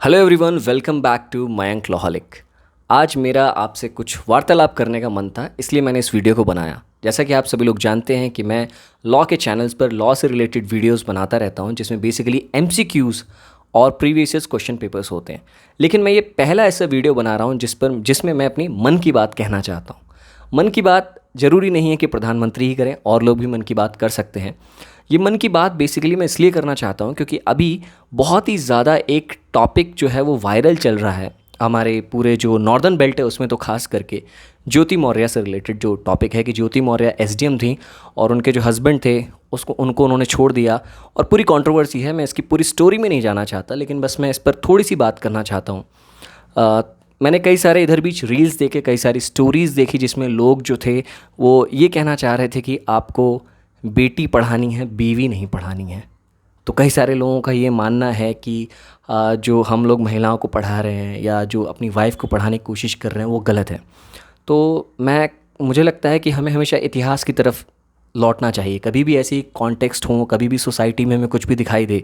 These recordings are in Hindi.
Hello everyone, welcome back to Mayank Lohlik. आज मेरा आपसे कुछ वार्तालाप करने का मन था, इसलिए मैंने इस वीडियो को बनाया। जैसा कि आप सभी लोग जानते हैं कि मैं लॉ के चैनल्स पर लॉ से रिलेटेड वीडियोस बनाता रहता हूं, जिसमें बेसिकली एमसीक्यूज़ और प्रीवियस ईयर्स क्वेश्चन पेपर्स होते हैं। लेकिन मैं ये पहला ऐसा वीडियो बना रहा हूँ जिसमें मैं अपनी मन की बात कहना चाहता हूँ। मन की बात ज़रूरी नहीं है कि प्रधानमंत्री ही करें, और लोग भी मन की बात कर सकते हैं। ये मन की बात बेसिकली मैं इसलिए करना चाहता हूँ क्योंकि अभी बहुत ही ज़्यादा एक टॉपिक जो है वो वायरल चल रहा है हमारे पूरे जो नॉर्दर्न बेल्ट है उसमें, तो खास करके ज्योति मौर्य से रिलेटेड जो टॉपिक है कि ज्योति मौर्य एसडीएम थी और उनके जो हस्बैंड थे उनको उन्होंने छोड़ दिया, और पूरी कंट्रोवर्सी है। मैं इसकी पूरी स्टोरी में नहीं जाना चाहता, लेकिन बस मैं इस पर थोड़ी सी बात करना चाहता हूँ। मैंने कई सारे इधर बीच रील्स देखे, कई सारी स्टोरीज़ देखी जिसमें लोग जो थे वो ये कहना चाह रहे थे कि आपको बेटी पढ़ानी है, बीवी नहीं पढ़ानी है। तो कई सारे लोगों का ये मानना है कि जो हम लोग महिलाओं को पढ़ा रहे हैं या जो अपनी वाइफ को पढ़ाने की कोशिश कर रहे हैं वो गलत है। तो मुझे लगता है कि हमें हमेशा इतिहास की तरफ लौटना चाहिए। कभी भी ऐसी कॉन्टेक्स्ट हो, कभी भी सोसाइटी में हमें कुछ भी दिखाई दे,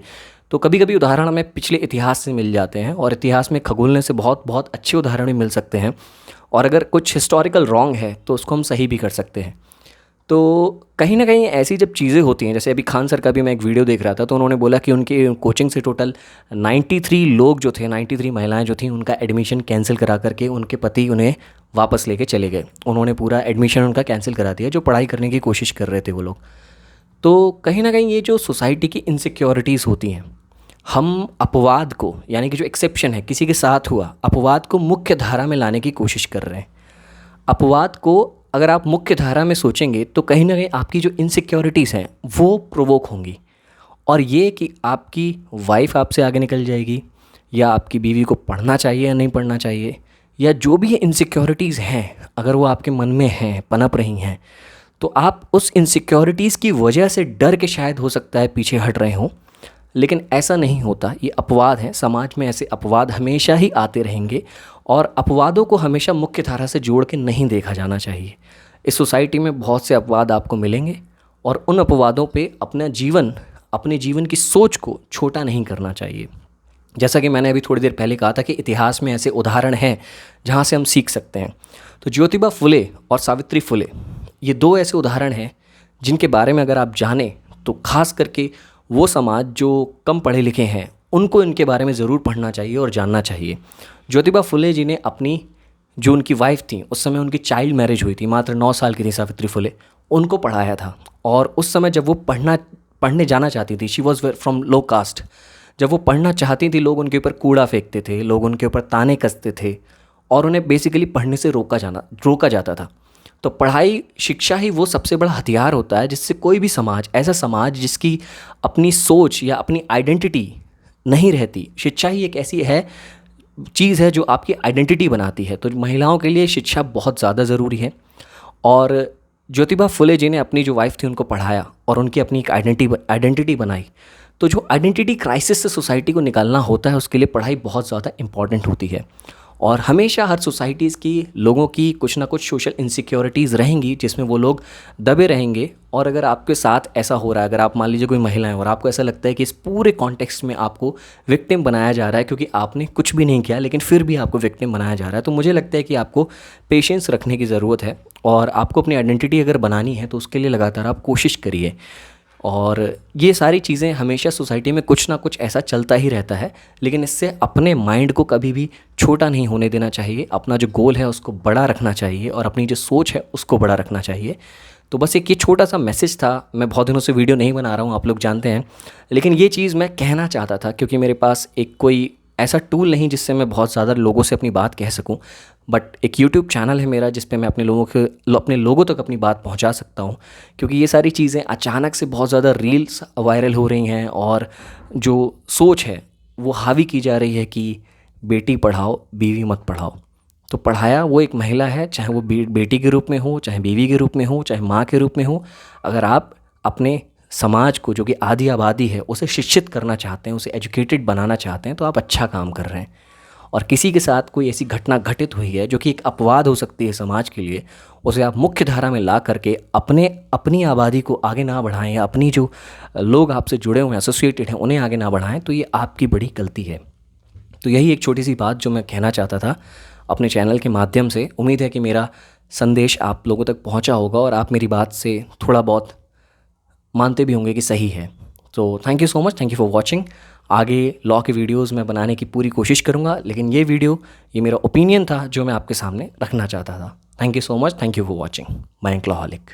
तो कभी कभी उदाहरण हमें पिछले इतिहास से मिल जाते हैं, और इतिहास में खगोलने से बहुत बहुत अच्छे उदाहरण भी मिल सकते हैं। और अगर कुछ हिस्टोरिकल रॉन्ग है तो उसको हम सही भी कर सकते हैं। तो कहीं ना कहीं ऐसी जब चीज़ें होती हैं, जैसे अभी खान सर का भी मैं एक वीडियो देख रहा था, तो उन्होंने बोला कि उनके कोचिंग से टोटल 93 लोग जो थे, 93 महिलाएं जो थी, उनका एडमिशन कैंसिल करा करके उनके पति उन्हें वापस लेके चले गए। उन्होंने पूरा एडमिशन उनका कैंसिल करा दिया, जो पढ़ाई करने की कोशिश कर रहे थे वो लोग। तो कहीं ना कहीं ये जो सोसाइटी की इनसिक्योरिटीज़ होती हैं, हम अपवाद को, यानी कि जो एक्सेप्शन है किसी के साथ हुआ, अपवाद को मुख्य धारा में लाने की कोशिश कर रहे हैं। अपवाद को अगर आप मुख्य धारा में सोचेंगे तो कहीं ना कहीं आपकी जो इनसिक्योरिटीज़ हैं वो प्रोवोक होंगी, और ये कि आपकी वाइफ आपसे आगे निकल जाएगी, या आपकी बीवी को पढ़ना चाहिए या नहीं पढ़ना चाहिए, या जो भी इनसिक्योरिटीज़ हैं अगर वो आपके मन में हैं, पनप रही हैं, तो आप उस इनसिक्योरिटीज़ की वजह से डर के शायद हो सकता है पीछे हट रहे हों। लेकिन ऐसा नहीं होता, ये अपवाद हैं। समाज में ऐसे अपवाद हमेशा ही आते रहेंगे, और अपवादों को हमेशा मुख्य धारा से जोड़ के नहीं देखा जाना चाहिए। इस सोसाइटी में बहुत से अपवाद आपको मिलेंगे, और उन अपवादों पे अपने जीवन की सोच को छोटा नहीं करना चाहिए। जैसा कि मैंने अभी थोड़ी देर पहले कहा था कि इतिहास में ऐसे उदाहरण हैं जहाँ से हम सीख सकते हैं। तो ज्योतिबा फुले और सावित्री फुले, ये दो ऐसे उदाहरण हैं जिनके बारे में अगर आप जानें तो खास करके वो समाज जो कम पढ़े लिखे हैं उनको इनके बारे में ज़रूर पढ़ना चाहिए और जानना चाहिए। ज्योतिबा फुले जी ने अपनी जो उनकी वाइफ थी, उस समय उनकी चाइल्ड मैरिज हुई थी, मात्र 9 साल की थी सावित्री फुले, उनको पढ़ाया था। और उस समय जब वो पढ़ने जाना चाहती थी, she was from low caste, जब वो पढ़ना चाहती थी, लोग उनके ऊपर कूड़ा फेंकते थे, लोग उनके ऊपर ताने कसते थे, और उन्हें बेसिकली पढ़ने से रोका जाता था। तो पढ़ाई, शिक्षा ही वो सबसे बड़ा हथियार होता है जिससे कोई भी समाज, ऐसा समाज जिसकी अपनी सोच या अपनी आइडेंटिटी नहीं रहती, शिक्षा ही एक ऐसी चीज़ है जो आपकी आइडेंटिटी बनाती है। तो महिलाओं के लिए शिक्षा बहुत ज़्यादा ज़रूरी है। और ज्योतिबा फुले जी ने अपनी जो वाइफ थी उनको पढ़ाया और उनकी अपनी एक आइडेंटिटी बनाई। तो जो आइडेंटिटी क्राइसिस से सोसाइटी को निकालना होता है, उसके लिए पढ़ाई बहुत ज़्यादा इंपॉर्टेंट होती है। और हमेशा हर सोसाइटीज़ की लोगों की कुछ ना कुछ सोशल इनसिक्योरिटीज़ रहेंगी जिसमें वो लोग दबे रहेंगे। और अगर आपके साथ ऐसा हो रहा है, अगर आप मान लीजिए कोई महिला है और आपको ऐसा लगता है कि इस पूरे कॉन्टेक्स्ट में आपको विक्टिम बनाया जा रहा है क्योंकि आपने कुछ भी नहीं किया लेकिन फिर भी आपको विक्टिम बनाया जा रहा है, तो मुझे लगता है कि आपको पेशेंस रखने की ज़रूरत है। और आपको अपनी आइडेंटिटी अगर बनानी है तो उसके लिए लगातार आप कोशिश करिए। और ये सारी चीज़ें हमेशा सोसाइटी में कुछ ना कुछ ऐसा चलता ही रहता है, लेकिन इससे अपने माइंड को कभी भी छोटा नहीं होने देना चाहिए। अपना जो गोल है उसको बड़ा रखना चाहिए, और अपनी जो सोच है उसको बड़ा रखना चाहिए। तो बस एक ये छोटा सा मैसेज था। मैं बहुत दिनों से वीडियो नहीं बना रहा हूँ, आप लोग जानते हैं, लेकिन ये चीज़ मैं कहना चाहता था क्योंकि मेरे पास एक कोई ऐसा टूल नहीं जिससे मैं बहुत ज़्यादा लोगों से अपनी बात कह सकूं। बट एक यूट्यूब चैनल है मेरा जिस पे मैं अपने लोगों तक अपनी बात पहुंचा सकता हूं, क्योंकि ये सारी चीज़ें अचानक से बहुत ज़्यादा रील्स वायरल हो रही हैं, और जो सोच है वो हावी की जा रही है कि बेटी पढ़ाओ, बीवी मत पढ़ाओ। तो पढ़ाया वो एक महिला है, चाहे वो बेटी के रूप में हो, चाहे बीवी के रूप में हो, चाहे माँ के रूप में हो। अगर आप अपने समाज को, जो कि आधी आबादी है, उसे शिक्षित करना चाहते हैं, उसे एजुकेटेड बनाना चाहते हैं, तो आप अच्छा काम कर रहे हैं। और किसी के साथ कोई ऐसी घटना घटित हुई है जो कि एक अपवाद हो सकती है समाज के लिए, उसे आप मुख्य धारा में ला करके अपनी आबादी को आगे ना बढ़ाएं, या अपनी जो लोग आपसे जुड़े हुए हैं, एसोसिएटेड हैं, उन्हें आगे ना बढ़ाएं, तो ये आपकी बड़ी गलती है। तो यही एक छोटी सी बात जो मैं कहना चाहता था अपने चैनल के माध्यम से। उम्मीद है कि मेरा संदेश आप लोगों तक पहुंचा होगा और आप मेरी बात से थोड़ा बहुत मानते भी होंगे कि सही है। तो thank you so much, thank you for watching. आगे लॉ के वीडियोस मैं बनाने की पूरी कोशिश करूँगा, लेकिन ये मेरा ओपिनियन था जो मैं आपके सामने रखना चाहता था। Thank you so much, thank you for watching Mayank लॉहलिक।